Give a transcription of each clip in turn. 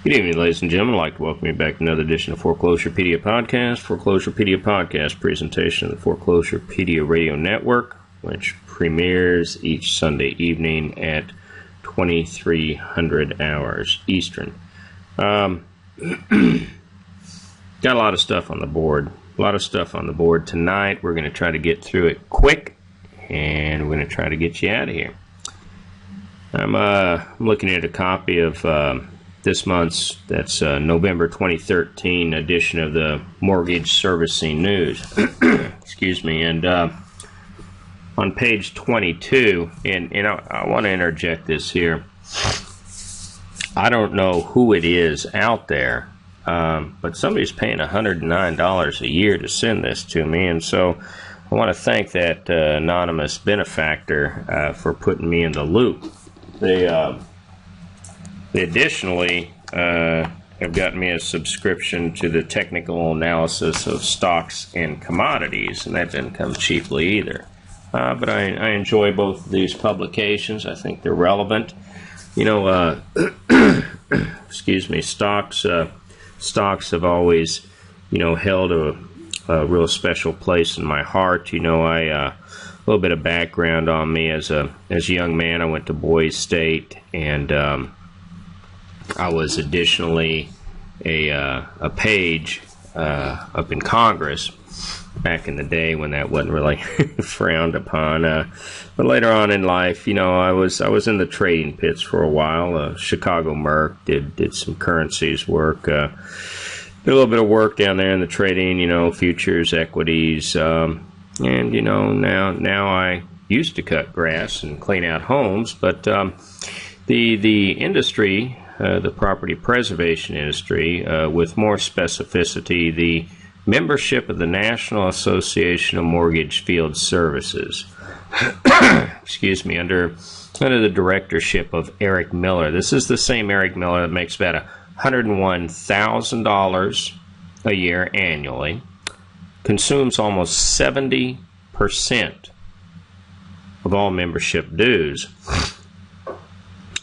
Good evening, ladies and gentlemen. I'd like to welcome you back to another edition of Foreclosurepedia Podcast. Foreclosurepedia Podcast presentation of the Foreclosurepedia Radio Network, which premieres each Sunday evening at 2300 hours Eastern. Got a lot of stuff on the board. Tonight. We're going to try to get through it quick, and we're going to try to get you out of here. I'm looking at a copy of this month's, that's November 2013 edition of the Mortgage Servicing News. Excuse me. And on page 22, and I want to interject this here. I don't know who it is out there, but somebody's paying $109 a year to send this to me, and so I want to thank that anonymous benefactor for putting me in the loop. They additionally have gotten me a subscription to the technical analysis of stocks and commodities, and that didn't come cheaply either. But I enjoy both of these publications. I think they're relevant. Excuse me, stocks have always, held a real special place in my heart. A little bit of background on me as a young man. I went to Boise State, and I was additionally a page up in Congress back in the day when that wasn't really frowned upon. But later on in life, I was in the trading pits for a while. Chicago Merc did some currencies work. Did a little bit of work down there in the trading, futures, equities. And now I used to cut grass and clean out homes, but the industry, the property preservation industry, with more specificity, the membership of the National Association of Mortgage Field Services, excuse me, under the directorship of Eric Miller. This is the same Eric Miller that makes about $101,000 a year annually. Consumes almost 70% of all membership dues.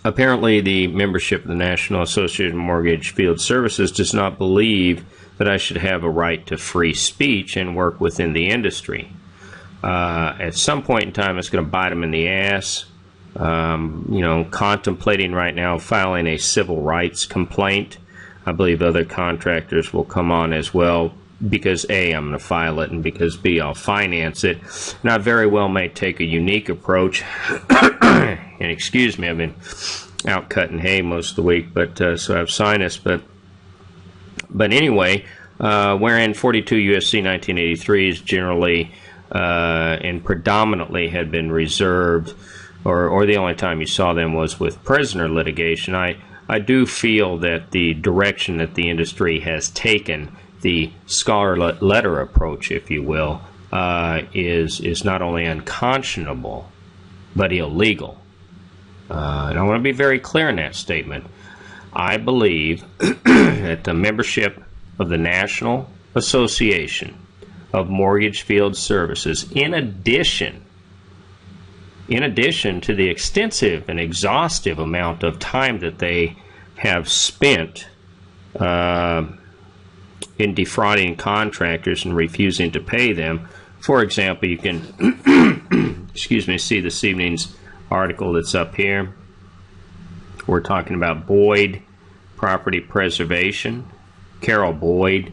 Apparently, the membership of the National Association of Mortgage Field Services does not believe that I should have a right to free speech and work within the industry. At some point in time, it's going to bite them in the ass. Contemplating right now filing a civil rights complaint. I believe other contractors will come on as well, because A, I'm going to file it, and because B, I'll finance it. And I very well may take a unique approach. And excuse me, I've been out cutting hay most of the week, but so I have sinus. But anyway, wherein 42 U.S.C. 1983 is generally and predominantly had been reserved, or the only time you saw them was with prisoner litigation. I do feel that the direction that the industry has taken, the scarlet letter approach, if you will, is not only unconscionable, but illegal. And I want to be very clear in that statement. I believe that the membership of the National Association of Mortgage Field Services, in addition to the extensive and exhaustive amount of time that they have spent in defrauding contractors and refusing to pay them. For example, you can excuse me, see this evening's article that's up here. We're talking about Boyd Property Preservation, Carol Boyd.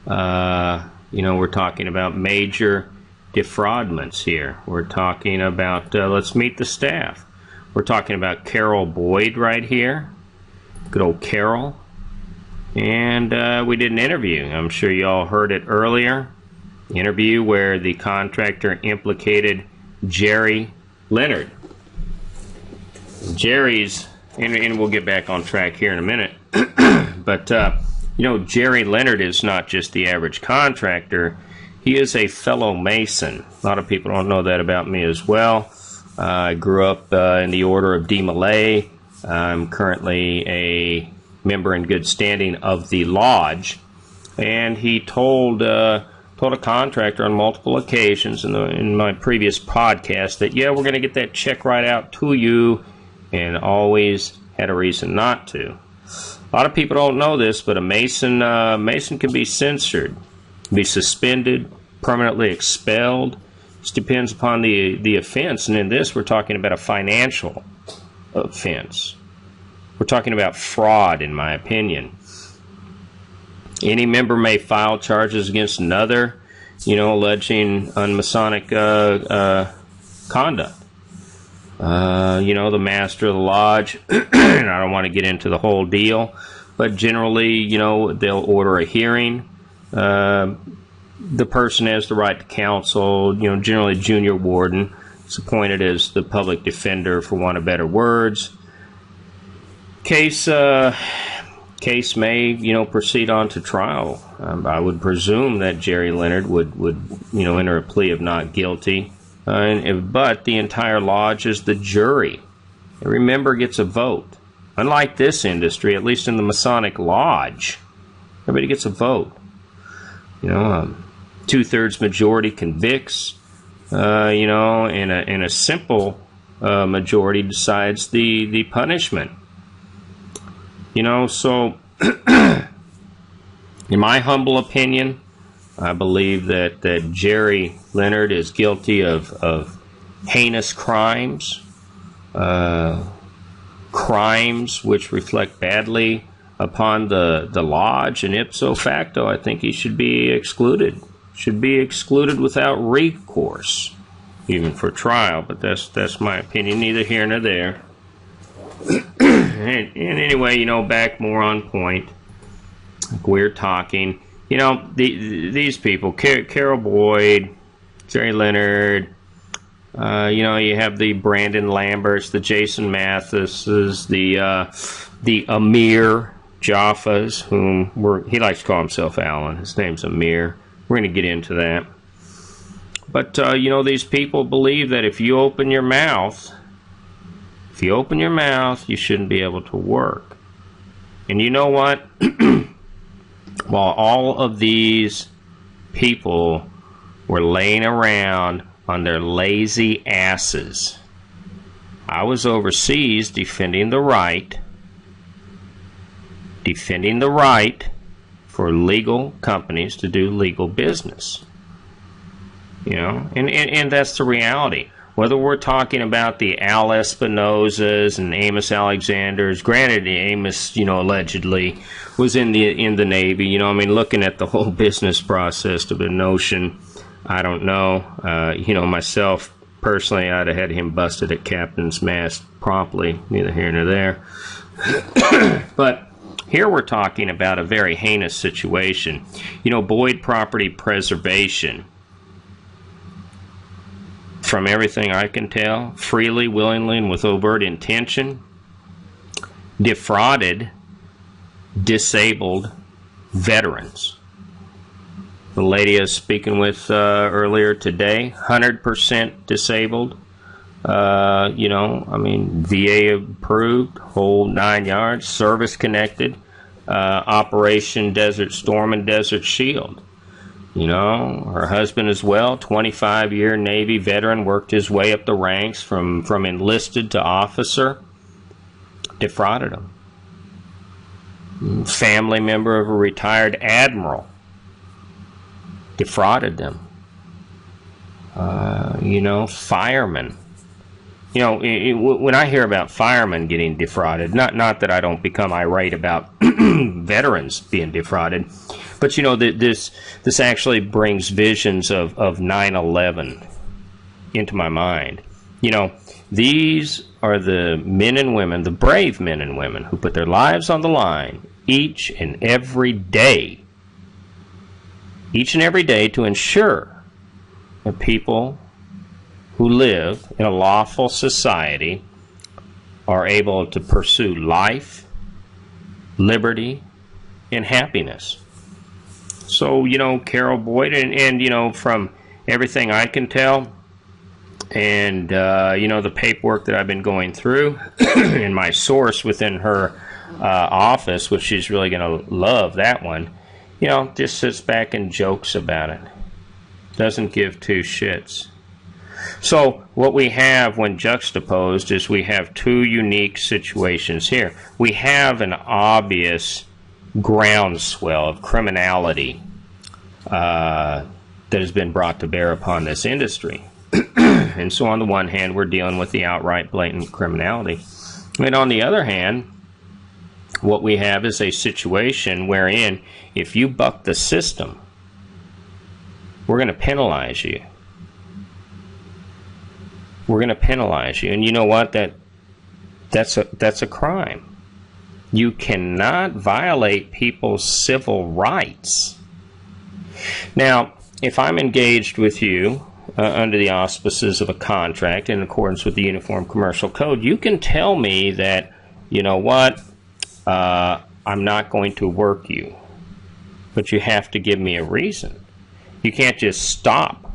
We're talking about major defraudments here. We're talking about, let's meet the staff. We're talking about Carol Boyd right here. Good old Carol. And we did an interview. I'm sure you all heard it earlier. Interview where the contractor implicated Jerry Leonard. Jerry's, and we'll get back on track here in a minute, but Jerry Leonard is not just the average contractor. He is a fellow Mason. A lot of people don't know that about me as well. I grew up in the Order of D. Malay. I'm currently a member in good standing of the Lodge, and he told a contractor on multiple occasions in my previous podcast that, yeah, we're going to get that check right out to you, and always had a reason not to. A lot of people don't know this, but a Mason can be censored, be suspended, permanently expelled. It depends upon the offense. And in this, we're talking about a financial offense. We're talking about fraud, in my opinion. Any member may file charges against another, alleging unmasonic conduct. The master of the lodge, and I don't want to get into the whole deal, but generally, they'll order a hearing. The person has the right to counsel. Generally, junior warden is appointed as the public defender, for want of better words. Case may, proceed on to trial. I would presume that Jerry Leonard would enter a plea of not guilty. But the entire lodge is the jury. Every member gets a vote. Unlike this industry, at least in the Masonic Lodge, everybody gets a vote. 2/3 majority convicts, and a simple majority decides the punishment. So in my humble opinion, I believe that Jerry Leonard is guilty of heinous crimes, crimes which reflect badly upon the lodge, and ipso facto, I think he should be excluded. Should be excluded without recourse, even for trial. But that's my opinion, neither here nor there. and anyway, back more on point. Like we're talking. These people, Carol Boyd, Jerry Leonard, you have the Brandon Lamberts, the Jason Mathises, the Amir Jaffas, he likes to call himself Alan. His name's Amir. We're going to get into that. But, these people believe that if you open your mouth, you shouldn't be able to work. And you know what? While all of these people were laying around on their lazy asses, I was overseas defending the right for legal companies to do legal business. And that's the reality. Whether we're talking about the Al Espinosas and Amos Alexanders, granted Amos, allegedly was in the Navy, looking at the whole business process of the notion, I don't know. Myself, personally, I'd have had him busted at captain's mast promptly, neither here nor there. But here we're talking about a very heinous situation. Boyd property preservation, from everything I can tell, freely, willingly, and with overt intention, defrauded disabled veterans. The lady I was speaking with earlier today, 100% disabled. VA approved, whole 9 yards, service connected, Operation Desert Storm and Desert Shield. Her husband as well, 25-year Navy veteran, worked his way up the ranks from enlisted to officer, defrauded him. Family member of a retired admiral, defrauded them. Firemen. When I hear about firemen getting defrauded, not that I don't become irate about veterans being defrauded, but this actually brings visions of 9/11 into my mind. These are the men and women, the brave men and women who put their lives on the line each and every day to ensure that people who live in a lawful society are able to pursue life, liberty, and happiness. So, Carol Boyd, and from everything I can tell, and, the paperwork that I've been going through, and my source within her office, which she's really going to love that one, just sits back and jokes about it. Doesn't give two shits. So what we have when juxtaposed is we have two unique situations here. We have an obvious groundswell of criminality that has been brought to bear upon this industry. And so on the one hand, we're dealing with the outright blatant criminality. And on the other hand, what we have is a situation wherein if you buck the system, we're going to penalize you. We're going to penalize you. And you know what? That's a crime. You cannot violate people's civil rights. Now, if I'm engaged with you under the auspices of a contract in accordance with the Uniform Commercial Code, you can tell me that, you know what, I'm not going to work you. But you have to give me a reason. You can't just stop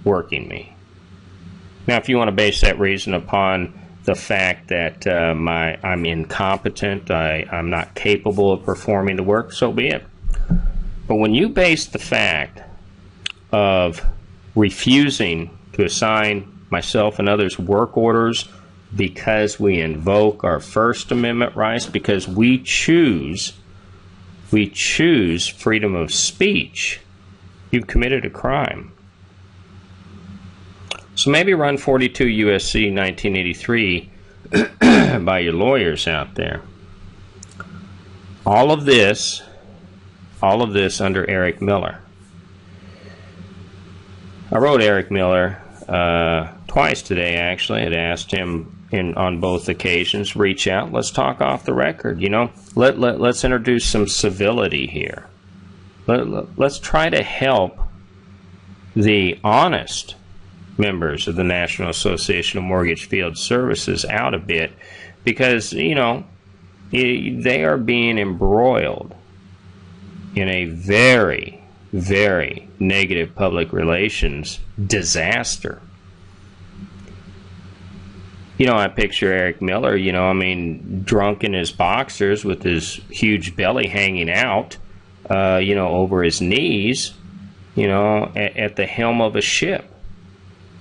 working me. Now, if you want to base that reason upon the fact that I'm incompetent, I'm not capable of performing the work, so be it. But when you base the fact of refusing to assign myself and others work orders because we invoke our First Amendment rights, because we choose freedom of speech, you've committed a crime. So maybe run 42 U.S.C. 1983 by your lawyers out there. All of this under Eric Miller. I wrote Eric Miller twice today, actually. I'd asked him on both occasions, reach out, let's talk off the record. You know, let's introduce some civility here. Let's try to help the honest members of the National Association of Mortgage Field Services out a bit, because, you know, they are being embroiled in a very, very negative public relations disaster. You know, I picture Eric Miller, you know, I mean, drunk in his boxers with his huge belly hanging out, you know, over his knees, you know, at the helm of a ship.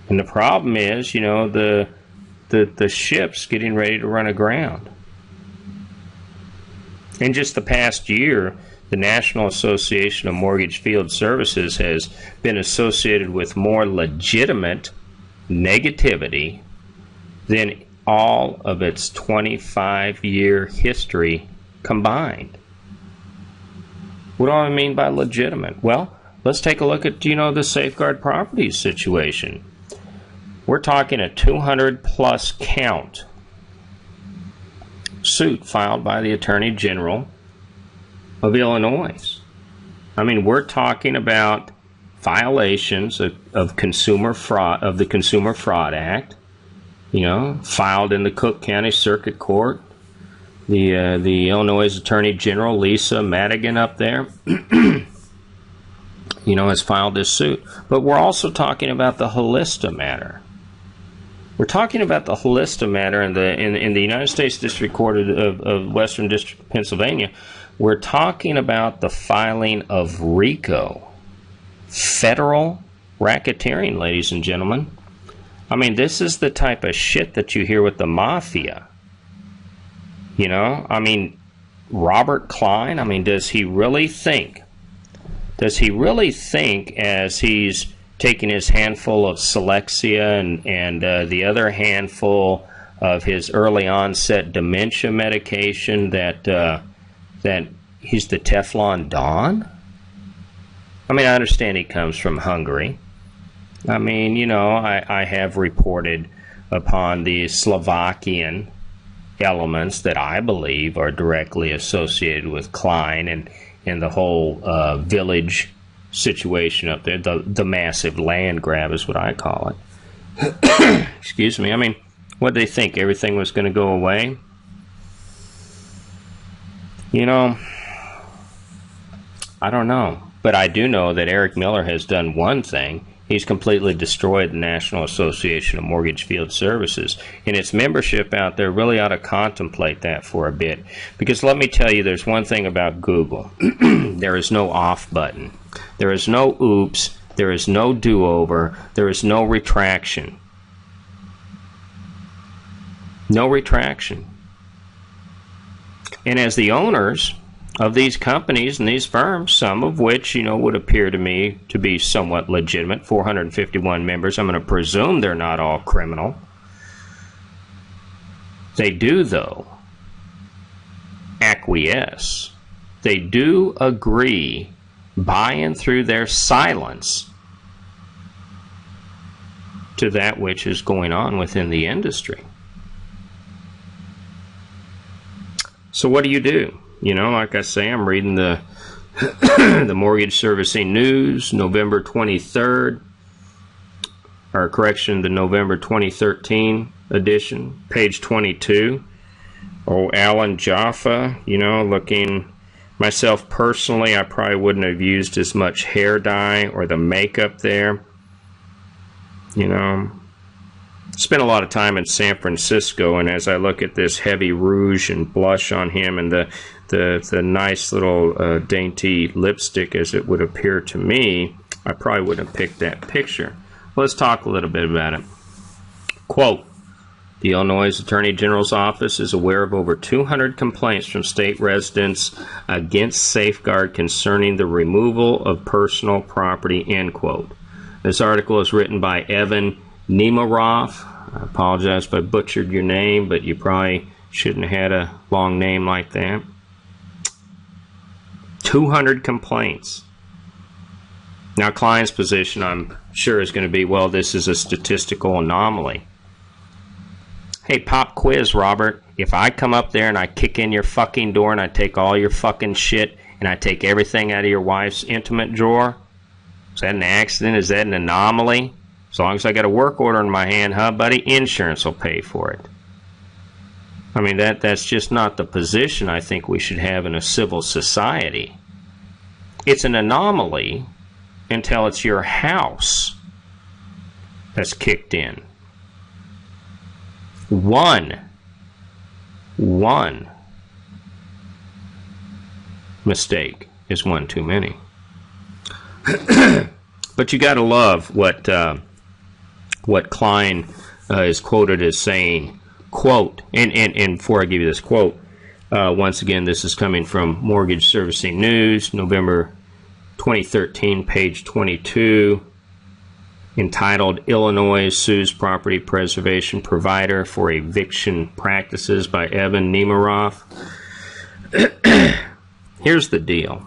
And the problem is, you know, the ship's getting ready to run aground. In just the past year, the National Association of Mortgage Field Services has been associated with more legitimate negativity than all of its 25-year history combined. What do I mean by legitimate? Well, let's take a look at, you know, the Safeguard Properties situation. We're talking a 200-plus count suit filed by the Attorney General of Illinois. I mean, we're talking about violations of consumer fraud, of the Consumer Fraud Act, you know, filed in the Cook County Circuit Court. The Illinois Attorney General, Lisa Madigan up there, you know, has filed this suit. But we're also talking about the Holista matter. We're talking about the Holista matter in the United States District Court of Western District of Pennsylvania. We're talking about the filing of RICO, federal racketeering, ladies and gentlemen. I mean, this is the type of shit that you hear with the mafia. You know, I mean, Robert Klein, I mean, does he really think as he's taking his handful of Selexia and the other handful of his early onset dementia medication that he's the Teflon Don? I mean, I understand he comes from Hungary. I mean, you know, I have reported upon the Slovakian elements that I believe are directly associated with Klein and the whole village situation up there, the massive land grab is what I call it. Excuse me. I mean, what did they think? Everything was going to go away? You know, I don't know. But I do know that Eric Miller has done one thing. He's completely destroyed the National Association of Mortgage Field Services. And its membership out there really ought to contemplate that for a bit. Because let me tell you, there's one thing about Google. There is no off button. There is no oops. There is no do-over. There is no retraction. No retraction. And as the owners of these companies and these firms, some of which, would appear to me to be somewhat legitimate, 451 members, I'm going to presume they're not all criminal. They do, though, acquiesce. They do agree by and through their silence to that which is going on within the industry. So what do? Like I say, I'm reading the the Mortgage Servicing News, November 23rd, or correction, the November 2013 edition, page 22. Oh, Alan Jaffa, looking... Myself personally, I probably wouldn't have used as much hair dye or the makeup there. Spent a lot of time in San Francisco, and as I look at this heavy rouge and blush on him and the nice little dainty lipstick, as it would appear to me, I probably wouldn't have picked that picture. Let's talk a little bit about it. Quote, the Illinois Attorney General's office is aware of over 200 complaints from state residents against Safeguard concerning the removal of personal property, end quote. This article is written by Evan Nemiroff. I apologize if I butchered your name, but you probably shouldn't have had a long name like that. 200 complaints. Now, client's position, I'm sure, is going to be, well, this is a statistical anomaly. Hey, pop quiz, Robert. If I come up there and I kick in your fucking door and I take all your fucking shit and I take everything out of your wife's intimate drawer, is that an accident? Is that an anomaly? As long as I got a work order in my hand, huh, buddy? Insurance will pay for it. I mean, that's just not the position I think we should have in a civil society. It's an anomaly until it's your house that's kicked in. One mistake is one too many. But you got to love what Klein is quoted as saying, quote, and before I give you this quote, once again, this is coming from Mortgage Servicing News, November 2013, page 22, entitled Illinois Sues Property Preservation Provider for Eviction Practices by Evan Nemiroff. Here's the deal.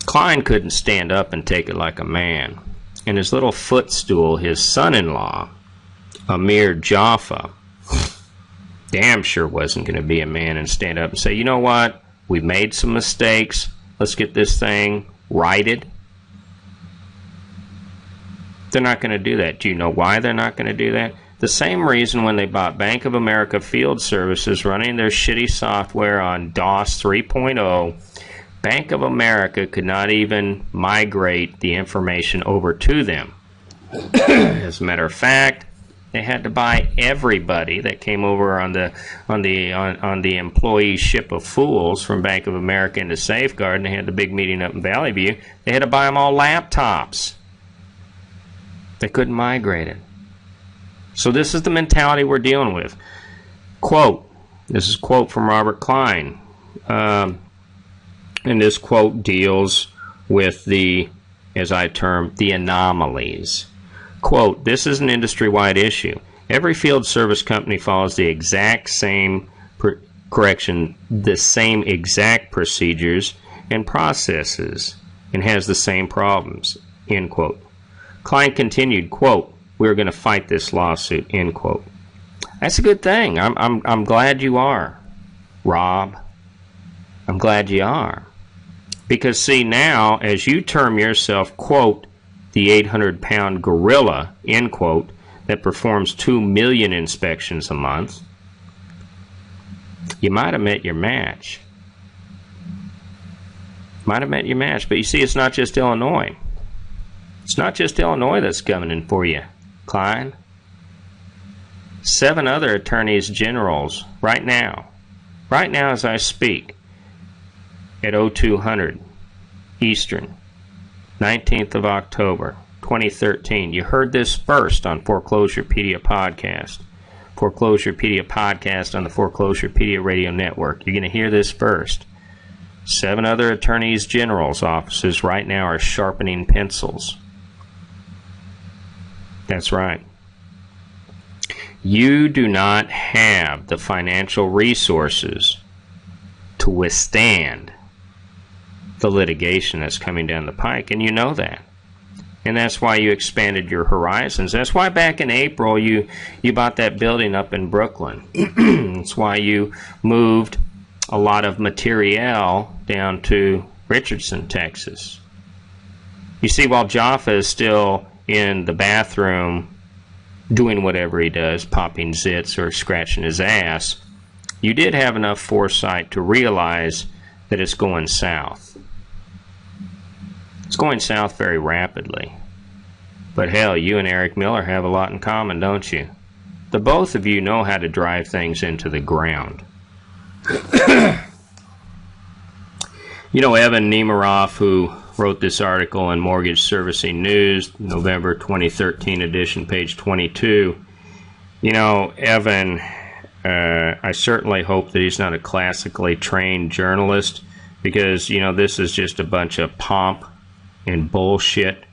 Klein couldn't stand up and take it like a man. And his little footstool, his son-in-law, Amir Jaffa, damn sure wasn't going to be a man and stand up and say, you know what, we made some mistakes, let's get this thing righted. They're not going to do that. Do you know why they're not going to do that? The same reason when they bought Bank of America Field Services running their shitty software on DOS 3.0, Bank of America could not even migrate the information over to them. As a matter of fact, they had to buy everybody that came over on the employee ship of fools from Bank of America into Safeguard, and they had the big meeting up in Valley View. They had to buy them all laptops. They couldn't migrate it. So this is the mentality we're dealing with. Quote, this is a quote from Robert Klein. And this quote deals with the, as I term, the anomalies. Quote, this is an industry-wide issue. Every field service company follows the exact same, the same exact procedures and processes and has the same problems, end quote. Klein continued, quote, we're going to fight this lawsuit, end quote. That's a good thing. I'm glad you are, Rob. I'm glad you are. Because, see, now, as you term yourself, quote, the 800-pound gorilla, end quote, that performs 2 million inspections a month, you might have met your match. Might have met your match. But you see, it's not just Illinois. It's not just Illinois that's coming in for you, Klein. 7 other attorneys generals right now as I speak, at 0200 Eastern, 19th of October, 2013. You heard this first on Foreclosurepedia podcast. Foreclosurepedia podcast on the Foreclosurepedia radio network. You're going to hear this first. 7 other attorneys general's offices right now are sharpening pencils. That's right. You do not have the financial resources to withstand the litigation that's coming down the pike, and you know that. And that's why you expanded your horizons. That's why back in April you bought that building up in Brooklyn. That's why you moved a lot of materiel down to Richardson, Texas. You see, while Jaffa is still in the bathroom doing whatever he does, popping zits or scratching his ass, you did have enough foresight to realize that it's going south. It's going south very rapidly. But hell, you and Eric Miller have a lot in common, don't you? The both of you know how to drive things into the ground. You know, Evan Nemiroff, who wrote this article in Mortgage Servicing News, November 2013 edition, page 22. You know, Evan, I certainly hope that he's not a classically trained journalist, because, you know, this is just a bunch of pomp and bullshit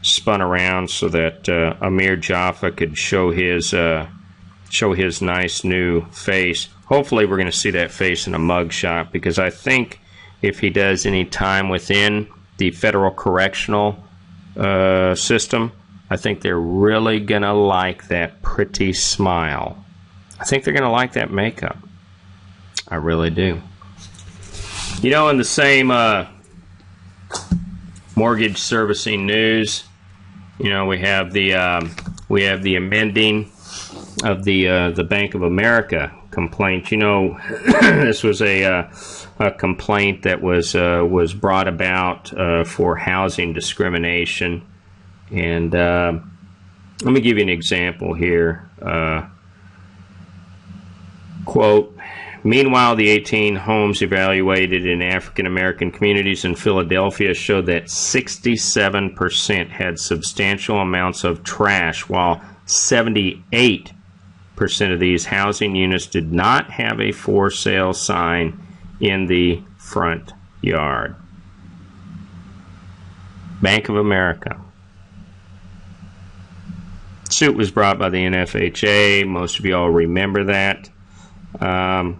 spun around so that Amir Jaffa could show his nice new face. Hopefully we're going to see that face in a mugshot, because I think if he does any time within the federal correctional system, I think they're really going to like that pretty smile. I think they're going to like that makeup. I really do. You know, in the same Mortgage Servicing News, you know, we have the amending of the Bank of America complaint. You know, this was a complaint that was brought about for housing discrimination, and let me give you an example here. Quote, meanwhile, the 18 homes evaluated in African American communities in Philadelphia showed that 67% had substantial amounts of trash, while 78% of these housing units did not have a for sale sign in the front yard. Bank of America. Suit was brought by the NFHA. Most of you all remember that. And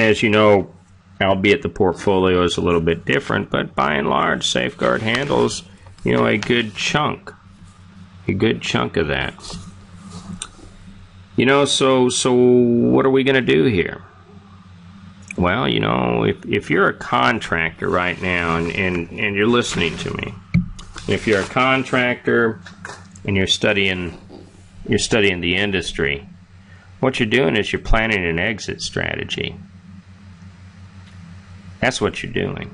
as you know, albeit the portfolio is a little bit different, but by and large, Safeguard handles, you know, a good chunk of that. You know, so what are we going to do here? Well, you know, if you're a contractor right now and you're listening to me, if you're a contractor and you're studying the industry, what you're doing is you're planning an exit strategy. That's what you're doing.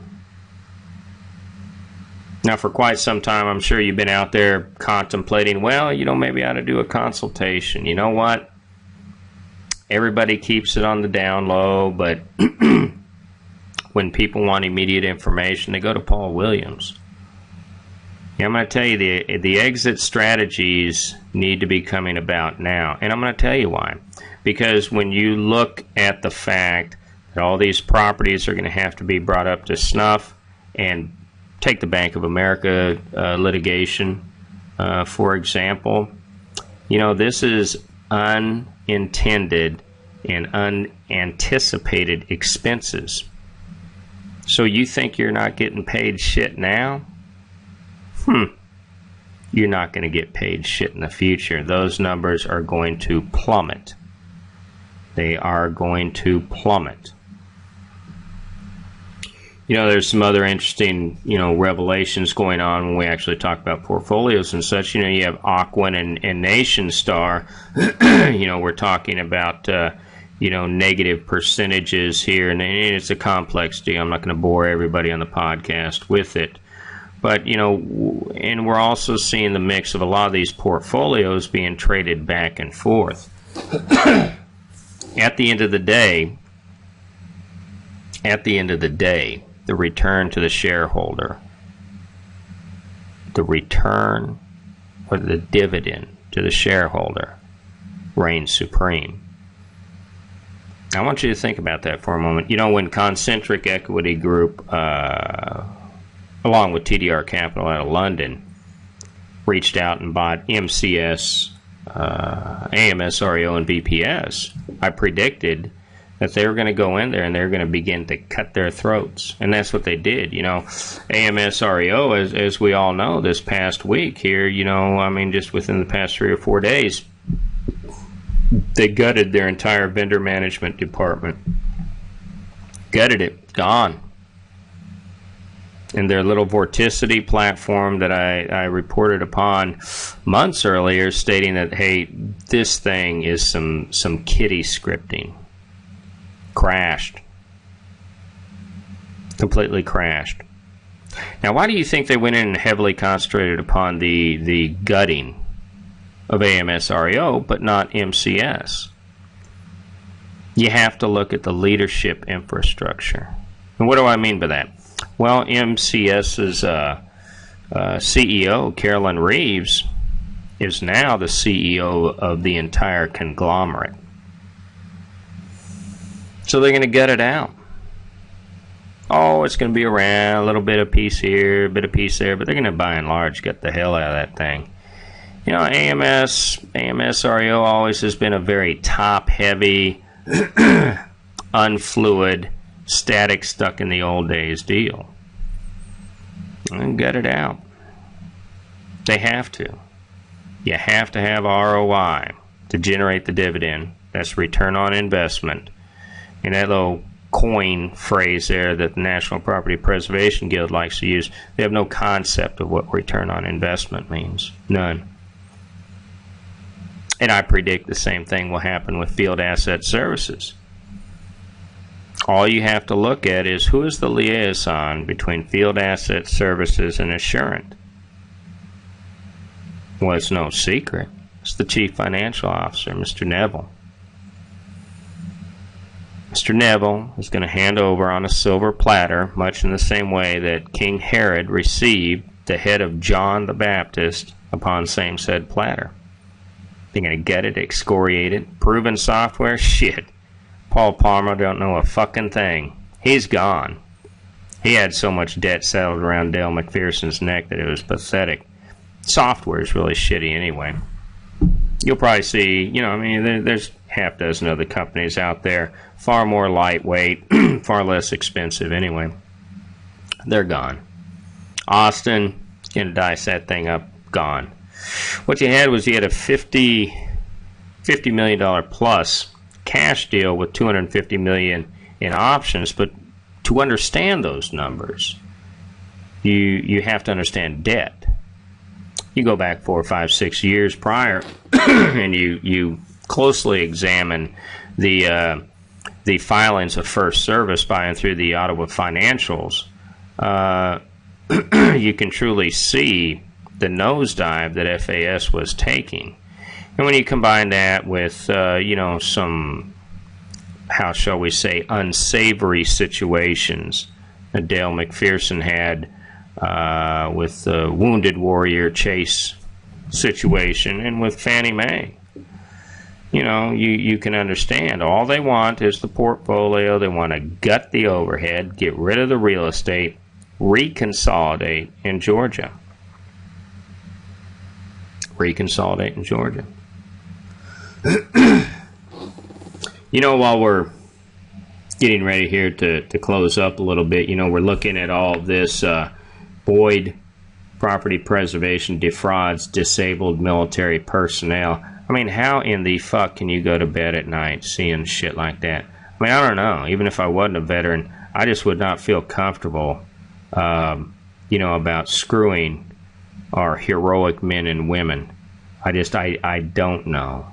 Now, for quite some time, I'm sure you've been out there contemplating, well, you know, maybe I ought to do a consultation. You know what? Everybody keeps it on the down low, but when people want immediate information, they go to Paul Williams. Yeah, I'm going to tell you, the exit strategies need to be coming about now, and I'm going to tell you why. Because when you look at the fact that all these properties are going to have to be brought up to snuff, and take the Bank of America litigation, for example, you know, this is unintended and unanticipated expenses. So you think you're not getting paid shit now? You're not going to get paid shit in the future. Those numbers are going to plummet. They are going to plummet. You know, there's some other interesting, you know, revelations going on when we actually talk about portfolios and such. You know, you have Aquin and Nation Star. You know, we're talking about, you know, negative percentages here, and it's a complex deal. I'm not going to bore everybody on the podcast with it. But, you know, and we're also seeing the mix of a lot of these portfolios being traded back and forth. At the end of the day, the return to the shareholder, the return or the dividend to the shareholder reigns supreme. I want you to think about that for a moment. You know, when Concentric Equity Group, along with TDR Capital out of London, reached out and bought MCS, AMS, REO, and BPS, I predicted that they were going to go in there and they were going to begin to cut their throats. And that's what they did. You know, AMS, REO, as we all know, this past week here, you know, I mean, just within the past 3 or 4 days, they gutted their entire vendor management department. Gutted it. Gone. And their little Vorticity platform that I reported upon months earlier, stating that, hey, this thing is some kiddie scripting. Crashed. Completely crashed. Now, why do you think they went in and heavily concentrated upon the gutting of AMS REO, but not MCS? You have to look at the leadership infrastructure. And what do I mean by that? Well, MCS's CEO, Carolyn Reeves, is now the CEO of the entire conglomerate. So they're going to gut it out. Oh, it's going to be around, a little bit of piece here, a bit of piece there, but they're going to, by and large, get the hell out of that thing. You know, AMS REO always has been a very top-heavy, unfluid, static, stuck in the old days deal. And gut it out. They have to. You have to have ROI to generate the dividend. That's return on investment. And that little coin phrase there that the National Property Preservation Guild likes to use, they have no concept of what return on investment means. None. And I predict the same thing will happen with field asset services. All you have to look at is who is the liaison between field asset services and Assurant. Well, it's no secret. It's the Chief Financial Officer, Mr. Neville. Mr. Neville is going to hand over on a silver platter, much in the same way that King Herod received the head of John the Baptist upon same said platter. They're going to get it, excoriate it, proven software? Shit. Paul Palmer don't know a fucking thing. He's gone. He had so much debt settled around Dale McPherson's neck that it was pathetic. Software is really shitty anyway. You'll probably see, you know, I mean, there's half dozen other companies out there, far more lightweight, far less expensive anyway. They're gone. Austin, gonna dice that thing up, gone. What you had was you had a $50 million plus cash deal with $250 million in options, but to understand those numbers, you have to understand debt. You go back 4, 5, 6 years prior, and you closely examine the filings of First Service by and through the Ottawa financials. You can truly see the nosedive that FAS was taking. And when you combine that with, you know, some, how shall we say, unsavory situations that Dale McPherson had with the Wounded Warrior Chase situation and with Fannie Mae, you know, you can understand. All they want is the portfolio. They want to gut the overhead, get rid of the real estate, reconsolidate in Georgia. Reconsolidate in Georgia. You know, while we're getting ready here to close up a little bit, you know, we're looking at all this Boyd property preservation defrauds disabled military personnel. I mean, how in the fuck can you go to bed at night seeing shit like that? I mean, I don't know. Even if I wasn't a veteran, I just would not feel comfortable, you know, about screwing our heroic men and women. I don't know.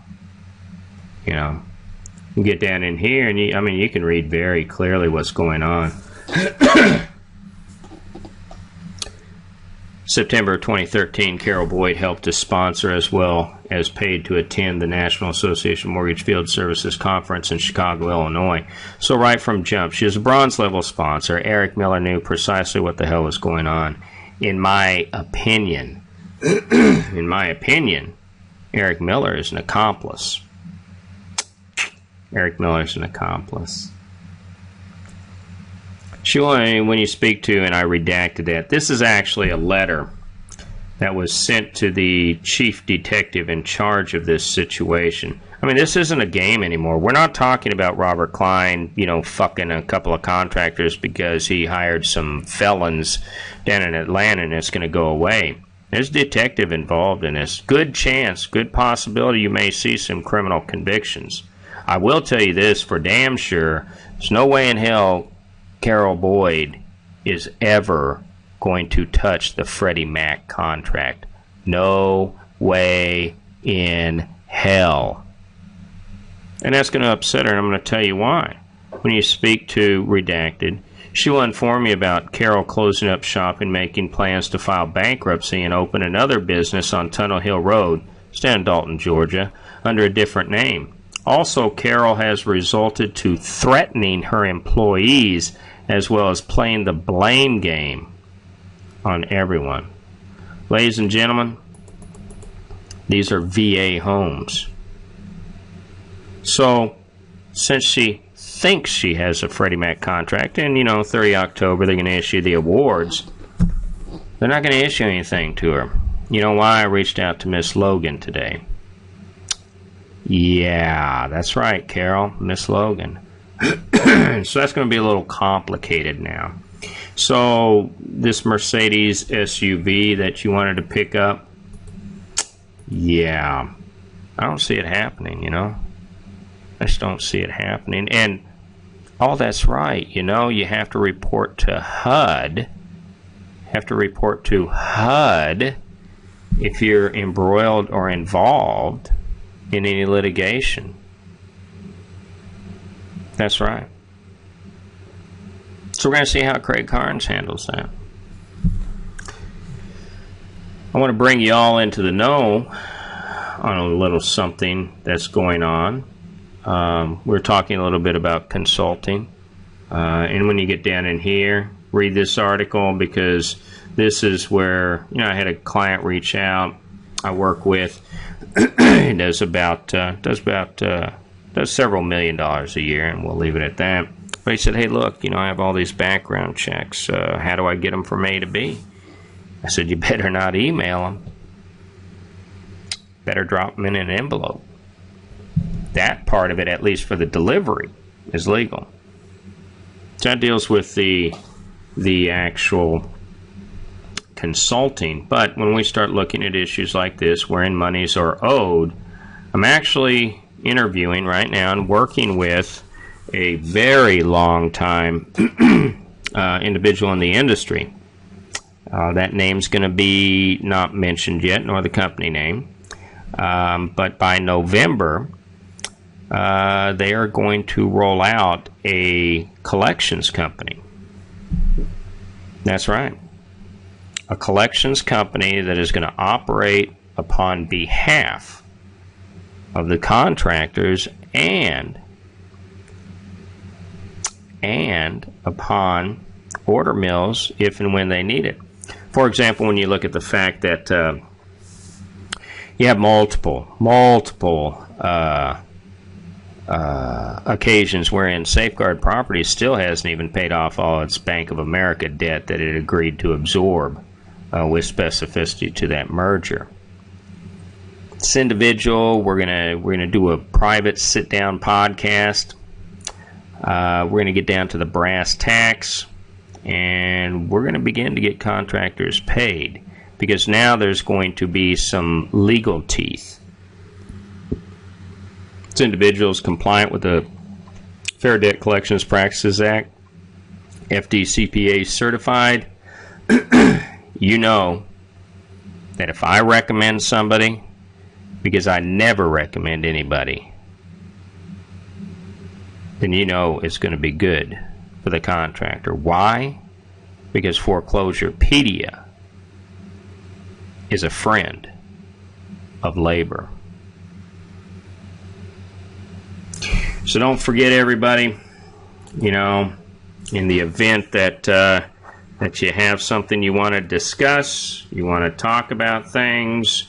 You know, you get down in here and you can read very clearly what's going on. September 2013, Carol Boyd helped to sponsor as well as paid to attend the National Association of Mortgage Field Services Conference in Chicago, Illinois. So right from jump, she was a bronze level sponsor. Eric Miller knew precisely what the hell was going on. In my opinion, Eric Miller is an accomplice. Eric Miller's an accomplice. When you speak to, and I redacted that, this is actually a letter that was sent to the chief detective in charge of this situation. I mean, this isn't a game anymore. We're not talking about Robert Klein, fucking a couple of contractors because he hired some felons down in Atlanta and it's going to go away. There's a detective involved in this. Good chance, good possibility you may see some criminal convictions. I will tell you this for damn sure. There's no way in hell Carol Boyd is ever going to touch the Freddie Mac contract. No way in hell. And that's going to upset her, and I'm going to tell you why. When you speak to Redacted, she will inform me about Carol closing up shop and making plans to file bankruptcy and open another business on Tunnel Hill Road, down in Dalton, Georgia, under a different name. Also, Carol has resorted to threatening her employees as well as playing the blame game on everyone. Ladies and gentlemen, these are VA homes. So, since she thinks she has a Freddie Mac contract, and 30 October they're going to issue the awards, they're not going to issue anything to her. You know why? I reached out to Miss Logan today. Yeah, that's right, Carol, Miss Logan. So that's going to be a little complicated now. So this Mercedes SUV that you wanted to pick up, yeah, I don't see it happening, I just don't see it happening. And all that's right, you have to report to HUD. If you're embroiled or involved in any litigation. That's right. So we're going to see how Craig Carnes handles that. I want to bring you all into the know on a little something that's going on. We're talking a little bit about consulting. And when you get down in here, read this article, because this is where, I had a client reach out I work with. He does several $1 million a year, and we'll leave it at that. But he said, hey, look, I have all these background checks. How do I get them from A to B? I said, you better not email them. Better drop them in an envelope. That part of it, at least for the delivery, is legal. So that deals with the actual consulting. But when we start looking at issues like this, wherein monies are owed, I'm actually interviewing right now and working with a very long time individual in the industry. That name's going to be not mentioned yet, nor the company name. But by November, they are going to roll out a collections company. That's right. A collections company that is going to operate upon behalf of the contractors and upon order mills if and when they need it. For example, when you look at the fact that you have multiple occasions wherein Safeguard Properties still hasn't even paid off all its Bank of America debt that it agreed to absorb with specificity to that merger. This individual, we're gonna do a private sit-down podcast. We're gonna get down to the brass tacks, and we're gonna begin to get contractors paid, because now there's going to be some legal teeth. This individual is compliant with the Fair Debt Collections Practices Act, FDCPA certified. You know that if I recommend somebody, because I never recommend anybody, then you know it's going to be good for the contractor. Why? Because Foreclosurepedia is a friend of labor. So don't forget, everybody, in the event that you have something you want to discuss, you want to talk about things,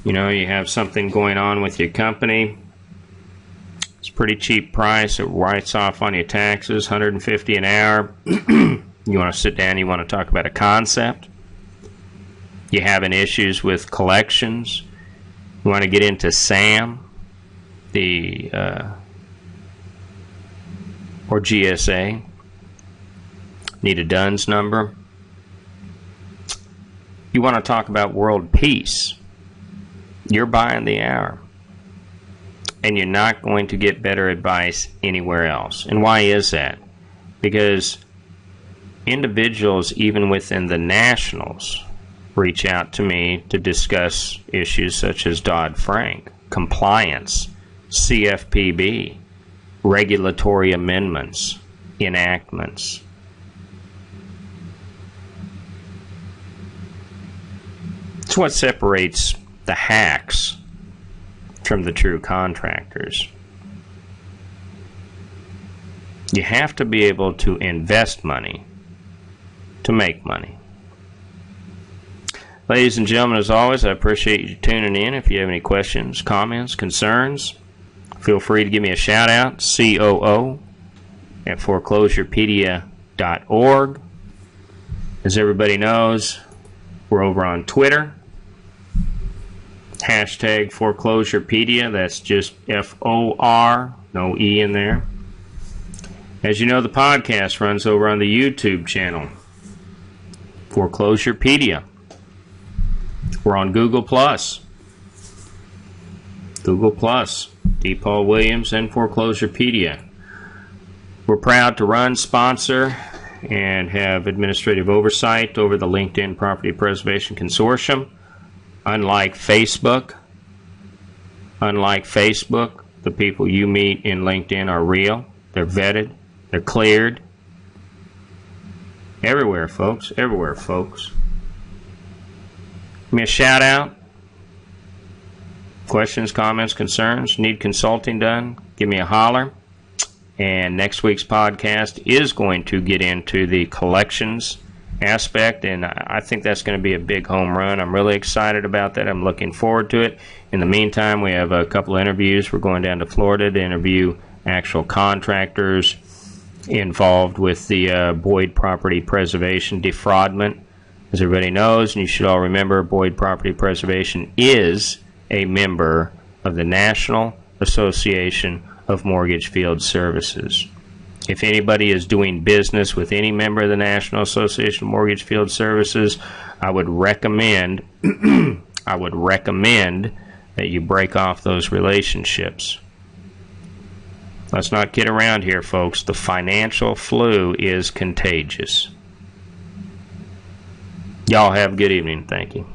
you have something going on with your company, it's pretty cheap price. It writes off on your taxes, $150 an hour. You want to sit down, you want to talk about a concept. You having issues with collections. You want to get into SAM, or GSA. Need a DUNS number. You want to talk about world peace. You're buying the hour. And you're not going to get better advice anywhere else. And why is that? Because individuals, even within the nationals, reach out to me to discuss issues such as Dodd-Frank, compliance, CFPB, regulatory amendments, enactments. It's what separates the hacks from the true contractors. You have to be able to invest money to make money. Ladies and gentlemen, as always, I appreciate you tuning in. If you have any questions, comments, concerns, feel free to give me a shout out, COO@foreclosurepedia.org. As everybody knows, we're over on Twitter. Hashtag Foreclosurepedia. That's just FOR, no E in there. As you know, the podcast runs over on the YouTube channel, Foreclosurepedia. We're on Google+. D. Paul Williams and Foreclosurepedia. We're proud to run, sponsor, and have administrative oversight over the LinkedIn Property Preservation Consortium. Unlike Facebook, the people you meet in LinkedIn are real. They're vetted. They're cleared. Everywhere, folks. Everywhere, folks. Give me a shout out. Questions, comments, concerns. Need consulting done? Give me a holler. And next week's podcast is going to get into the collections aspect, and I think that's going to be a big home run. I'm really excited about that. I'm looking forward to it. In the meantime, we have a couple of interviews. We're going down to Florida to interview actual contractors involved with the Boyd Property Preservation defraudment. As everybody knows, and you should all remember, Boyd Property Preservation is a member of the National Association of Mortgage Field Services. If anybody is doing business with any member of the National Association of Mortgage Field Services, I would recommend that you break off those relationships. Let's not kid around here, folks. The financial flu is contagious. Y'all have a good evening. Thank you.